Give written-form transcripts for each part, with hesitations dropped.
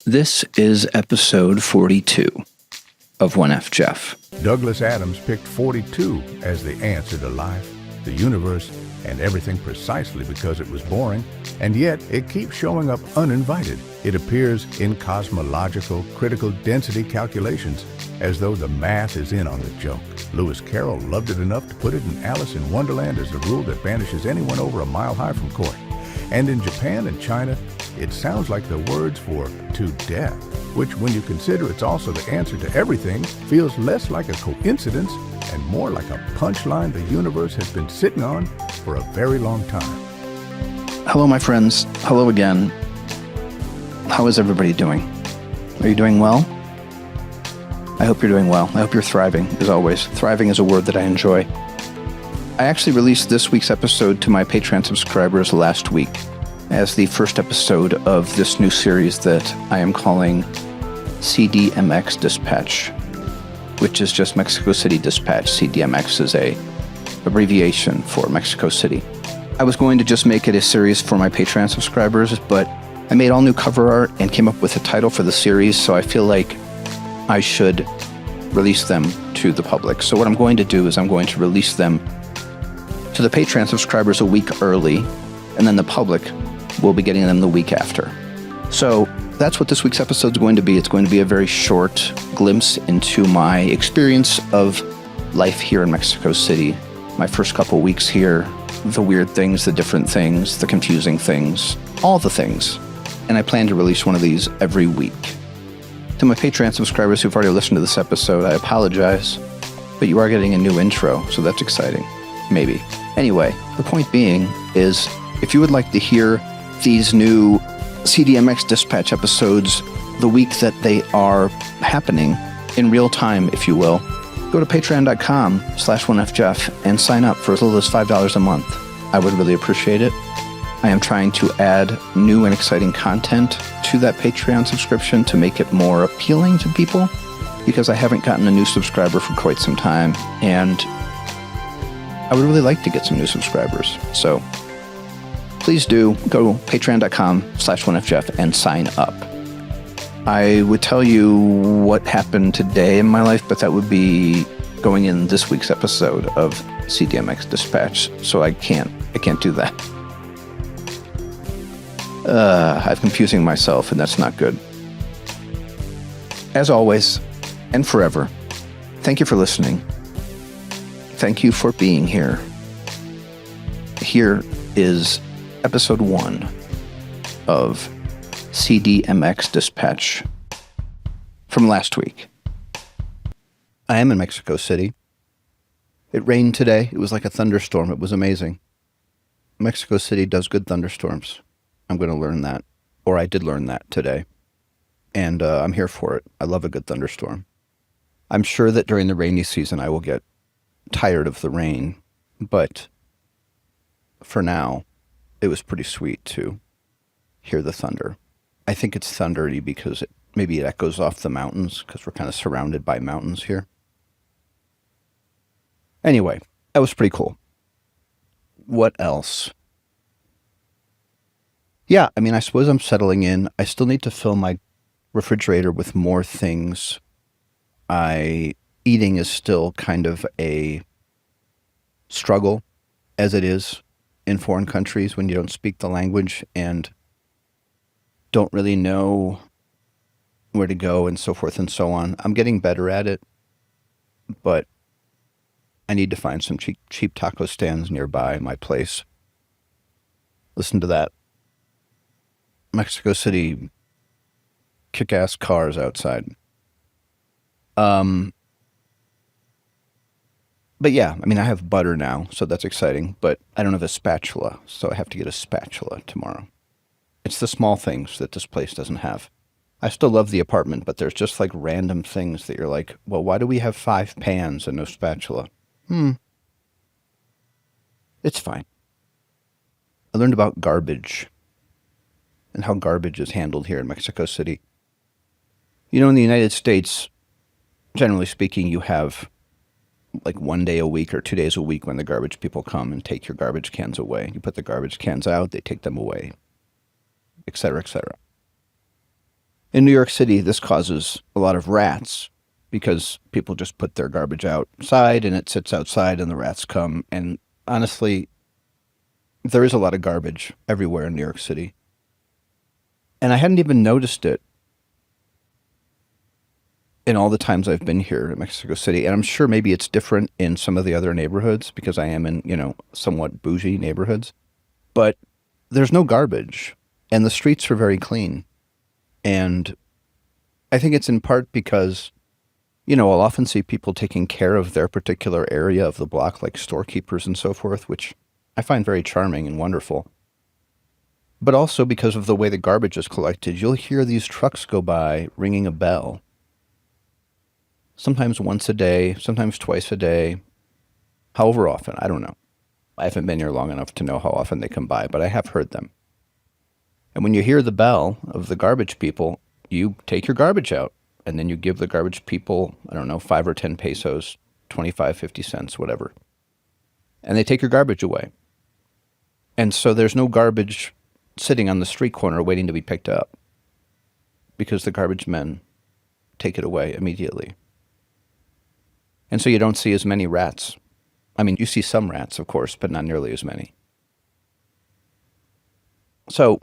This is episode 42 of onefjef. Douglas Adams picked 42 as the answer to life, the universe, and everything precisely because it was boring, and yet it keeps showing up uninvited. It appears in cosmological critical density calculations, as though the math is in on the joke. Lewis Carroll loved it enough to put it in Alice in Wonderland as the rule that banishes anyone over a mile high from court. And in Japan and China, it sounds like the words for to death, which when you consider it's also the answer to everything, feels less like a coincidence and more like a punchline the universe has been sitting on for a very long time. Hello, my friends. Hello again. How is everybody doing? Are you doing well? I hope you're doing well. I hope you're thriving, as always. Thriving is a word that I enjoy. I actually released this week's episode to my Patreon subscribers last week as the first episode of this new series that I am calling CDMX Dispatch, which is just Mexico City Dispatch. CDMX is a abbreviation for Mexico City. I was going to just make it a series for my Patreon subscribers, but I made all new cover art and came up with a title for the series, so I feel like I should release them to the public. So what I'm going to do is I'm going to release them to the Patreon subscribers a week early, and then the public will be getting them the week after. So that's what this week's episode is going to be. It's going to be a very short glimpse into my experience of life here in Mexico City, my first couple weeks here, the weird things, the different things, the confusing things, all the things. And I plan to release one of these every week. To my Patreon subscribers who've already listened to this episode, I apologize, but you are getting a new intro, so that's exciting. Maybe. Anyway, the point being is, if you would like to hear these new CDMX Dispatch episodes the week that they are happening, in real time, if you will, go to patreon.com/onefjef and sign up for as little as $5 a month. I would really appreciate it. I am trying to add new and exciting content to that Patreon subscription to make it more appealing to people, because I haven't gotten a new subscriber for quite some time, and I would really like to get some new subscribers. So please do go to patreon.com/onefjef and sign up. I would tell you what happened today in my life, but that would be going in this week's episode of CDMX Dispatch, so I can't do that. I'm confusing myself, and that's not good. As always, and forever, thank you for listening. Thank you for being here. Here is episode 1 of CDMX Dispatch from last week. I am in Mexico City. It rained today. It was like a thunderstorm. It was amazing. Mexico City does good thunderstorms. I'm going to learn that, or I did learn that today, and I'm here for it. I love a good thunderstorm. I'm sure that during the rainy season I will get tired of the rain, but for now, it was pretty sweet to hear the thunder. I think it's thundery because maybe it echoes off the mountains, because we're kind of surrounded by mountains here. Anyway, that was pretty cool. What else? Yeah, I mean, I suppose I'm settling in. I still need to fill my refrigerator with more things. Eating is still kind of a struggle, as it is in foreign countries when you don't speak the language and don't really know where to go and so forth and so on. I'm getting better at it, but I need to find some cheap taco stands nearby my place. Listen to that. Mexico City, kick-ass cars outside. But yeah, I mean, I have butter now, so that's exciting, but I don't have a spatula, so I have to get a spatula tomorrow. It's the small things that this place doesn't have. I still love the apartment, but there's just like random things that you're like, well, why do we have 5 pans and no spatula? It's fine. I learned about garbage and how garbage is handled here in Mexico City. You know, in the United States, generally speaking, you have like 1 day a week or 2 days a week when the garbage people come and take your garbage cans away. You put the garbage cans out, they take them away, etc., etc. In New York City, this causes a lot of rats because people just put their garbage outside and it sits outside and the rats come. And honestly, there is a lot of garbage everywhere in New York City. And I hadn't even noticed it in all the times I've been here in Mexico City. And I'm sure maybe it's different in some of the other neighborhoods because I am in, somewhat bougie neighborhoods. But there's no garbage and the streets are very clean. And I think it's in part because, I'll often see people taking care of their particular area of the block, like storekeepers and so forth, which I find very charming and wonderful. But also because of the way the garbage is collected, you'll hear these trucks go by ringing a bell. Sometimes once a day, sometimes twice a day, however often, I don't know. I haven't been here long enough to know how often they come by, but I have heard them. And when you hear the bell of the garbage people, you take your garbage out, and then you give the garbage people, 5 or 10 pesos, 25, 50 cents, whatever. And they take your garbage away. And so there's no garbage sitting on the street corner waiting to be picked up because the garbage men take it away immediately. And so you don't see as many rats. I mean, you see some rats, of course, but not nearly as many. So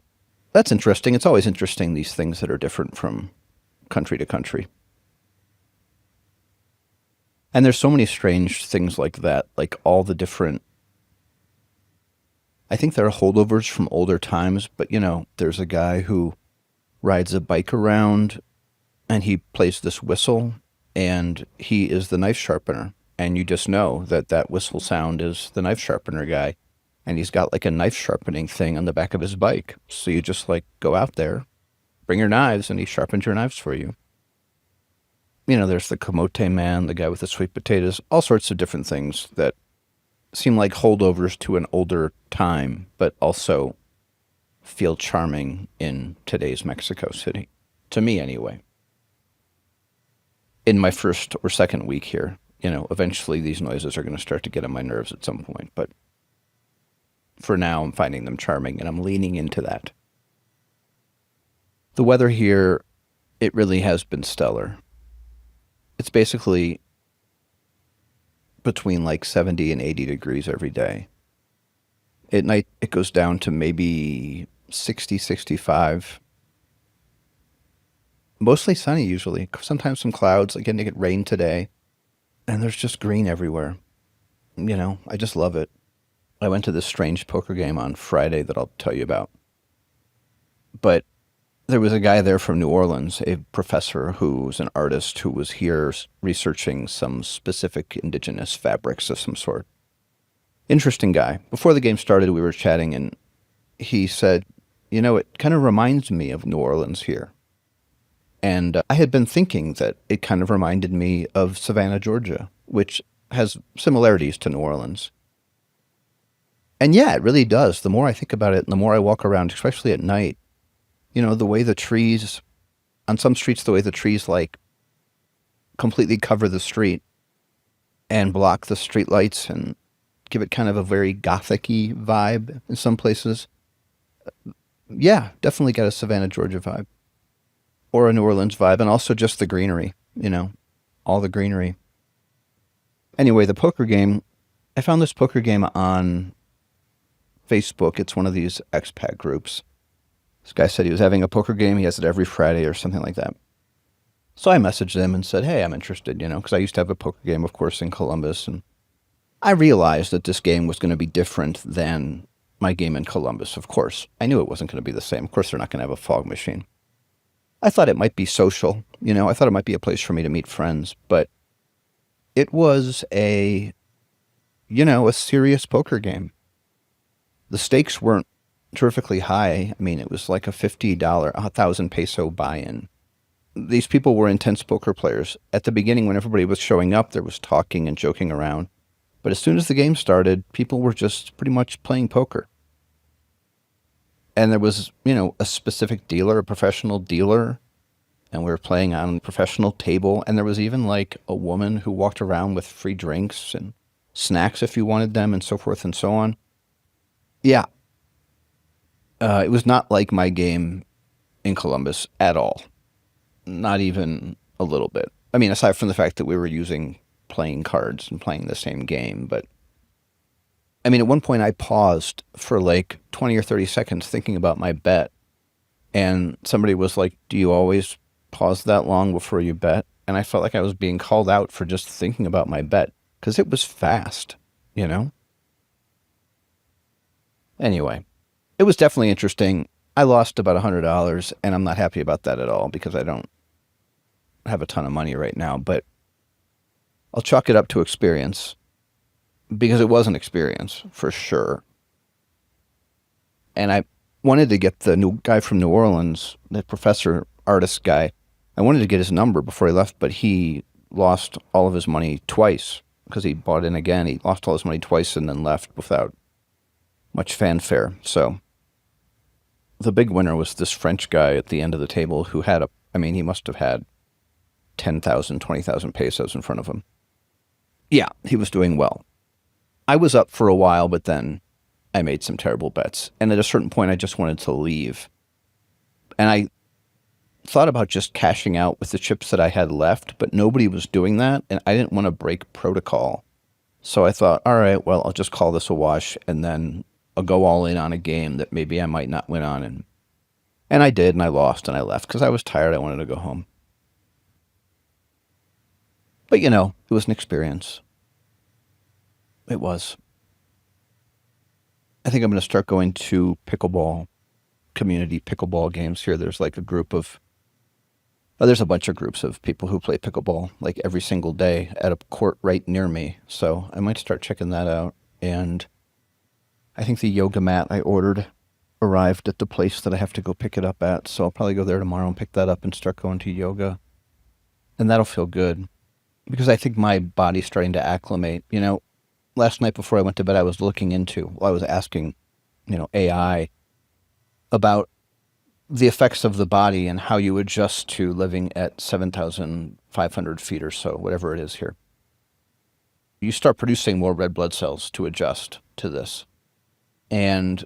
that's interesting. It's always interesting, these things that are different from country to country. And there's so many strange things like that, like all the different, I think there are holdovers from older times, but there's a guy who rides a bike around and he plays this whistle and he is the knife sharpener. And you just know that that whistle sound is the knife sharpener guy. And he's got like a knife sharpening thing on the back of his bike. So you just go out there, bring your knives, and he sharpens your knives for you. There's the Camote man, the guy with the sweet potatoes, all sorts of different things that seem like holdovers to an older time, but also feel charming in today's Mexico City. To me, anyway. In my first or second week here, eventually these noises are going to start to get on my nerves at some point, but for now, I'm finding them charming, and I'm leaning into that. The weather here, it really has been stellar. It's basically between 70 and 80 degrees every day. At night, it goes down to maybe 60, 65. Mostly sunny, usually. Sometimes some clouds, getting to get rain today. And there's just green everywhere. I just love it. I went to this strange poker game on Friday that I'll tell you about. But there was a guy there from New Orleans, a professor who was an artist who was here researching some specific indigenous fabrics of some sort. Interesting guy. Before the game started, we were chatting, and he said, it kind of reminds me of New Orleans here. And I had been thinking that it kind of reminded me of Savannah, Georgia, which has similarities to New Orleans. And yeah, it really does. The more I think about it, and the more I walk around, especially at night, the way the trees, on some streets, the way the trees completely cover the street and block the street lights and give it kind of a very gothic-y vibe in some places. Yeah, definitely got a Savannah, Georgia vibe. Or a New Orleans vibe, and also just the greenery, all the greenery. Anyway, the poker game, I found this poker game on Facebook. It's one of these expat groups. This guy said he was having a poker game. He has it every Friday or something like that. So I messaged him and said, hey, I'm interested, because I used to have a poker game, of course, in Columbus. And I realized that this game was going to be different than my game in Columbus, of course. I knew it wasn't going to be the same. Of course, they're not going to have a fog machine. I thought it might be social, I thought it might be a place for me to meet friends, but it was a serious poker game. The stakes weren't terrifically high. I mean, it was like a $50, 1,000 peso buy-in. These people were intense poker players. At the beginning, when everybody was showing up, there was talking and joking around. But as soon as the game started, people were just pretty much playing poker. And there was, a specific dealer, a professional dealer, and we were playing on a professional table. And there was even a woman who walked around with free drinks and snacks if you wanted them, and so forth and so on. Yeah. It was not like my game in Columbus at all. Not even a little bit. I mean, aside from the fact that we were using playing cards and playing the same game, but I mean, at one point I paused for like 20 or 30 seconds thinking about my bet. And somebody was like, do you always pause that long before you bet? And I felt like I was being called out for just thinking about my bet because it was fast, you know? Anyway, it was definitely interesting. I lost about $100 and I'm not happy about that at all because I don't have a ton of money right now, but I'll chalk it up to experience because it was an experience for sure. And I wanted to get the new guy from New Orleans, the professor, artist guy. I wanted to get his number before he left, but he lost all of his money twice because he bought in again. He lost all his money twice and then left without much fanfare. So the big winner was this French guy at the end of the table who had he must have had 10,000, 20,000 pesos in front of him. Yeah, he was doing well. I was up for a while, but then I made some terrible bets. And at a certain point, I just wanted to leave. And I thought about just cashing out with the chips that I had left, but nobody was doing that. And I didn't want to break protocol. So I thought, all right, well, I'll just call this a wash and then I'll go all in on a game that maybe I might not win on. And I did, and I lost, and I left because I was tired. I wanted to go home. But, it was an experience. It was. I think I'm going to start going to pickleball, community pickleball games here. There's like there's a bunch of groups of people who play pickleball like every single day at a court right near me. So I might start checking that out. And I think the yoga mat I ordered arrived at the place that I have to go pick it up at. So I'll probably go there tomorrow and pick that up and start going to yoga. And that'll feel good because I think my body's starting to acclimate. Last night before I went to bed, I was asking, AI about the effects of the body and how you adjust to living at 7,500 feet or so, whatever it is here. You start producing more red blood cells to adjust to this. And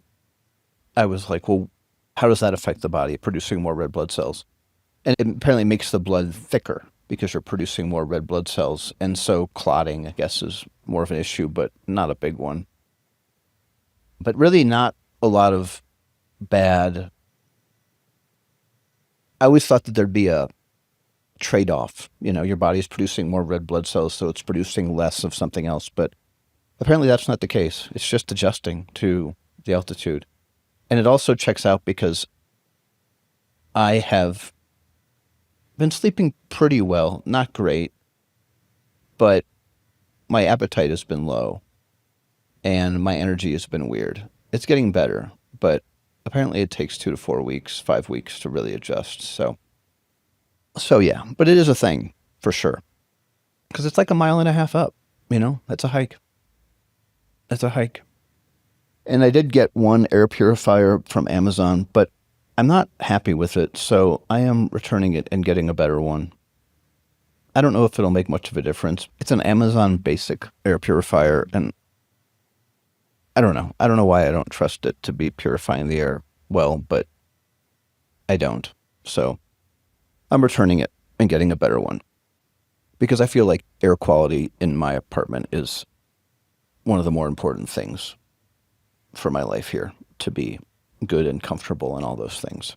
I was like, well, how does that affect the body, producing more red blood cells? And it apparently makes the blood thicker because you're producing more red blood cells. And so clotting, I guess, is more of an issue, but not a big one. But really not a lot of bad. I always thought that there'd be a trade-off. Your body's producing more red blood cells, so it's producing less of something else. But apparently that's not the case. It's just adjusting to the altitude. And it also checks out because I have been sleeping pretty well, not great, but my appetite has been low and my energy has been weird. It's getting better, but apparently it takes 2 to 4 weeks, 5 weeks to really adjust. So yeah, but it is a thing for sure because it's like 1.5 miles up, that's a hike. That's a hike. And I did get one air purifier from Amazon, but I'm not happy with it, so I am returning it and getting a better one. I don't know if it'll make much of a difference. It's an Amazon basic air purifier, and I don't know. I don't know why I don't trust it to be purifying the air well, but I don't. So I'm returning it and getting a better one because I feel like air quality in my apartment is one of the more important things for my life here, to be good and comfortable and all those things.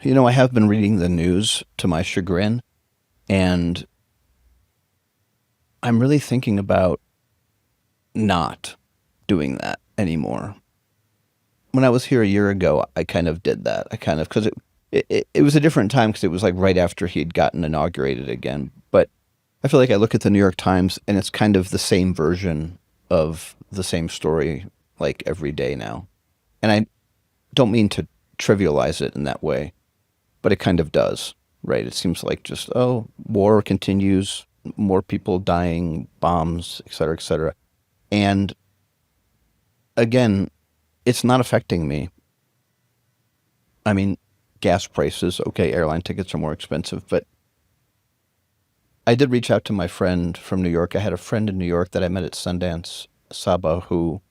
I have been reading the news to my chagrin, and I'm really thinking about not doing that anymore. When I was here a year ago, I kind of did that. Because it was a different time because it was like right after he'd gotten inaugurated again. But I feel like I look at the New York Times and it's kind of the same version of the same story like every day now. And I don't mean to trivialize it in that way, but it kind of does, right? It seems like just, war continues, more people dying, bombs, et cetera, et cetera. And again, it's not affecting me. I mean, gas prices, okay, airline tickets are more expensive, but I did reach out to my friend from New York. I had a friend in New York that I met at Sundance, Saba, who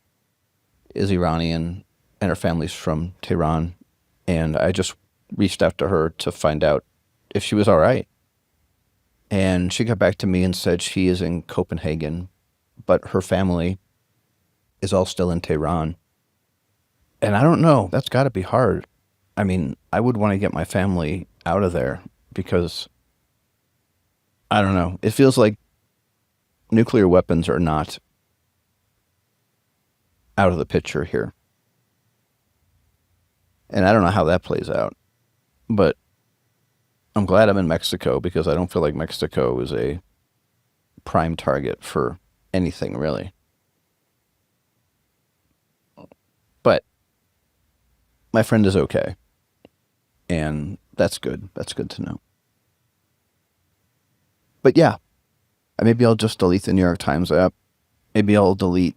is Iranian, and her family's from Tehran. And I just reached out to her to find out if she was all right. And she got back to me and said she is in Copenhagen, but her family is all still in Tehran. And I don't know, that's got to be hard. I mean, I would want to get my family out of there because, I don't know, it feels like nuclear weapons are not out of the picture here. And I don't know how that plays out. But I'm glad I'm in Mexico because I don't feel like Mexico is a prime target for anything, really. But my friend is okay. And that's good. That's good to know. But yeah, maybe I'll just delete the New York Times app. Maybe I'll delete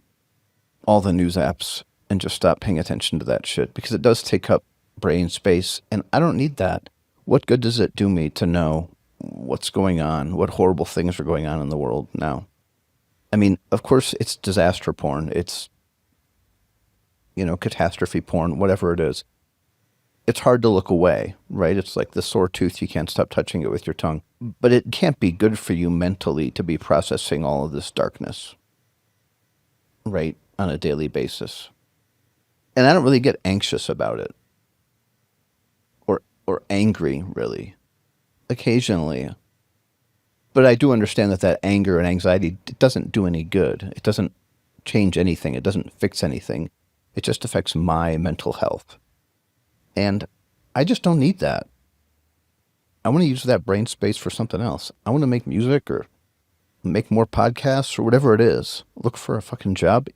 all the news apps and just stop paying attention to that shit because it does take up brain space and I don't need that. What good does it do me to know what's going on, what horrible things are going on in the world now? I mean, of course, it's disaster porn. It's, catastrophe porn, whatever it is. It's hard to look away, right? It's like the sore tooth. You can't stop touching it with your tongue. But it can't be good for you mentally to be processing all of this darkness, right, on a daily basis. And I don't really get anxious about it. Or angry, really. Occasionally. But I do understand that anger and anxiety, it doesn't do any good. It doesn't change anything. It doesn't fix anything. It just affects my mental health. And I just don't need that. I want to use that brain space for something else. I want to make music or make more podcasts or whatever it is. Look for a fucking job.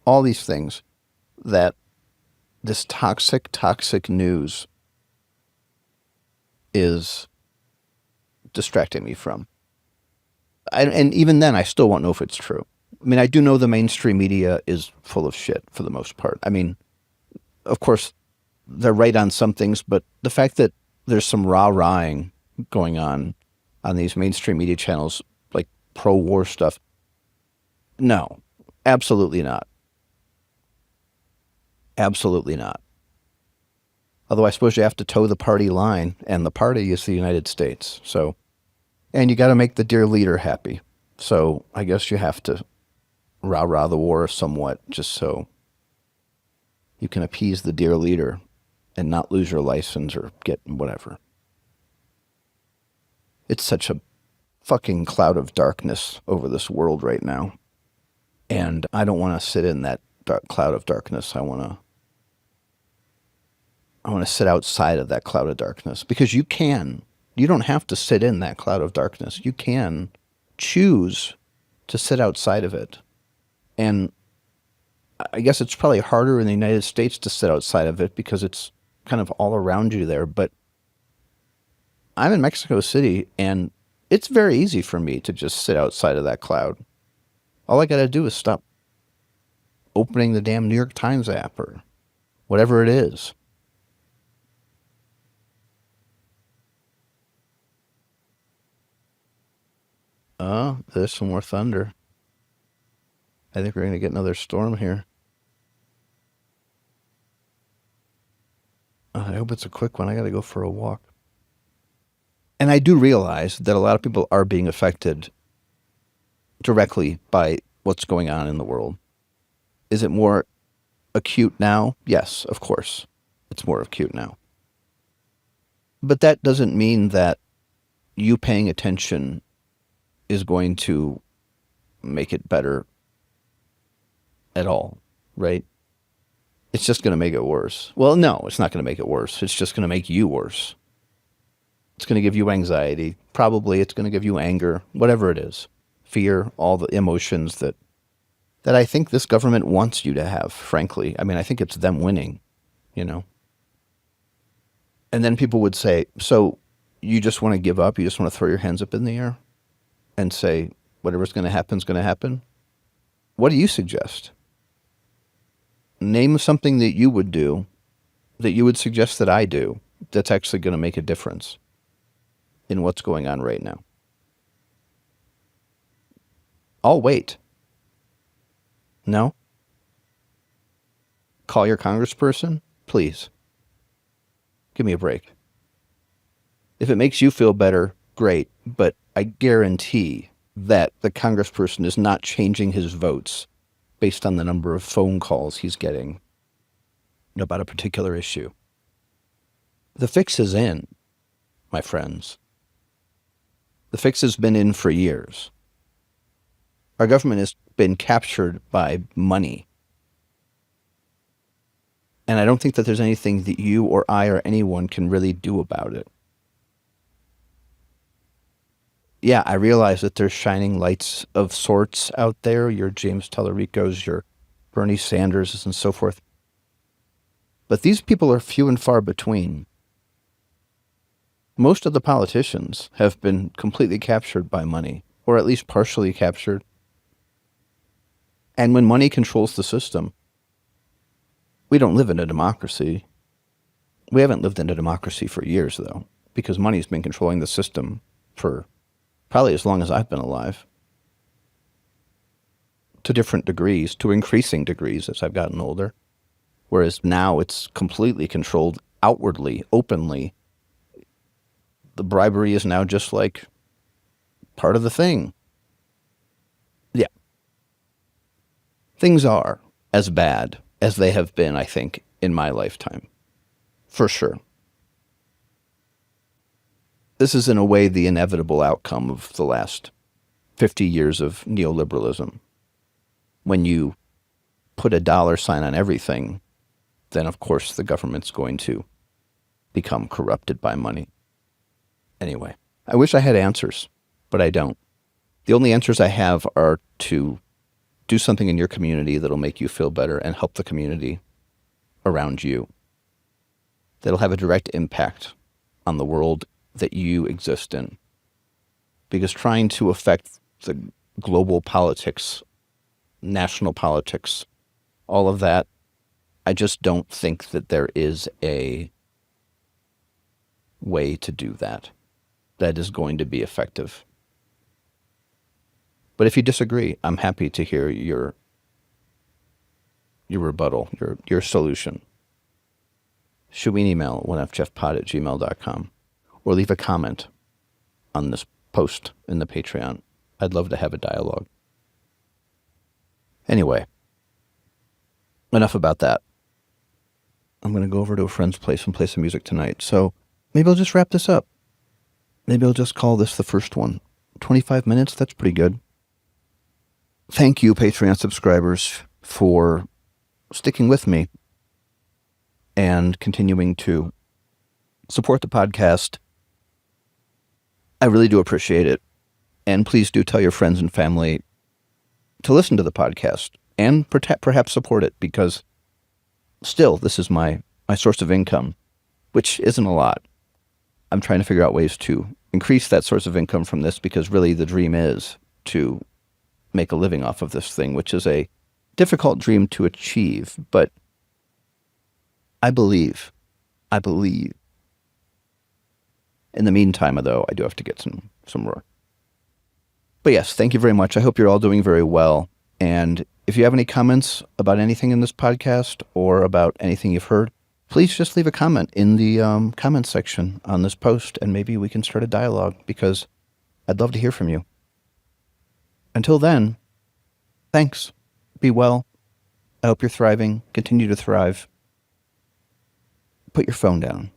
All these things that this toxic news is distracting me from. And even then, I still won't know if it's true. I mean, I do know the mainstream media is full of shit for the most part. I mean, of course, they're right on some things, but the fact that there's some rah-rahing going on these mainstream media channels, like pro-war stuff, no, absolutely not. Absolutely not. Although I suppose you have to toe the party line, and the party is the United States. So, and you got to make the dear leader happy. So I guess you have to rah-rah the war somewhat, just so you can appease the dear leader and not lose your license or get whatever. It's such a fucking cloud of darkness over this world right now. And I don't want to sit in that cloud of darkness. I want to sit outside of that cloud of darkness because you don't have to sit in that cloud of darkness. You can choose to sit outside of it. And I guess it's probably harder in the United States to sit outside of it because it's kind of all around you there. But I'm in Mexico City and it's very easy for me to just sit outside of that cloud. All I got to do is stop opening the damn New York Times app or whatever it is. Oh, there's some more thunder. I think we're going to get another storm here. I hope it's a quick one. I got to go for a walk. And I do realize that a lot of people are being affected directly by what's going on in the world. Is it more acute now? Yes, of course. It's more acute now. But that doesn't mean that you paying attention is going to make it better at all, right? It's just going to make it worse. Well, no, it's not going to make it worse. It's just going to make you worse. It's going to give you anxiety. Probably it's going to give you anger, whatever it is. Fear, all the emotions that I think this government wants you to have, frankly. I mean, I think it's them winning, And then people would say, so you just want to give up? You just want to throw your hands up in the air and say, whatever's going to happen is going to happen? What do you suggest? Name something that you would do, that you would suggest that I do, that's actually going to make a difference in what's going on right now. I'll wait. No? Call your congressperson, please. Give me a break. If it makes you feel better, great. But I guarantee that the congressperson is not changing his votes based on the number of phone calls he's getting about a particular issue. The fix is in, my friends. The fix has been in for years. Our government has been captured by money. And I don't think that there's anything that you or I or anyone can really do about it. Yeah, I realize that there's shining lights of sorts out there, your James Tallaricos, your Bernie Sanderses, and so forth. But these people are few and far between. Most of the politicians have been completely captured by money, or at least partially captured. And when money controls the system, we don't live in a democracy. We haven't lived in a democracy for years, though, because money's been controlling the system for probably as long as I've been alive. To different degrees, to increasing degrees as I've gotten older. Whereas now it's completely controlled outwardly, openly. The bribery is now just like part of the thing. Yeah. Things are as bad as they have been, I think, in my lifetime. For sure. This is, in a way, the inevitable outcome of the last 50 years of neoliberalism. When you put a dollar sign on everything, then, of course, the government's going to become corrupted by money. Anyway, I wish I had answers, but I don't. The only answers I have are to do something in your community that'll make you feel better and help the community around you. That'll have a direct impact on the world that you exist in. Because trying to affect the global politics, national politics, all of that, I just don't think that there is a way to do that is going to be effective. But if you disagree, I'm happy to hear your rebuttal, your solution. Shoot me an email at onefjefpod@gmail.com or leave a comment on this post in the Patreon. I'd love to have a dialogue. Anyway, enough about that. I'm going to go over to a friend's place and play some music tonight. So maybe I'll just wrap this up. Maybe I'll just call this the first one. 25 minutes, that's pretty good. Thank you, Patreon subscribers, for sticking with me and continuing to support the podcast. I really do appreciate it. And please do tell your friends and family to listen to the podcast and perhaps support it, because still, this is my source of income, which isn't a lot. I'm trying to figure out ways to increase that source of income from this, because really the dream is to make a living off of this thing, which is a difficult dream to achieve. But I believe. In the meantime, though, I do have to get some work. But yes, thank you very much. I hope you're all doing very well. And if you have any comments about anything in this podcast or about anything you've heard, please just leave a comment in the comments section on this post, and maybe we can start a dialogue, because I'd love to hear from you. Until then, thanks. Be well. I hope you're thriving. Continue to thrive. Put your phone down.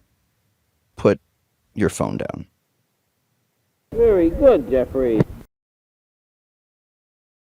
Put your phone down. Very good, Jeffrey.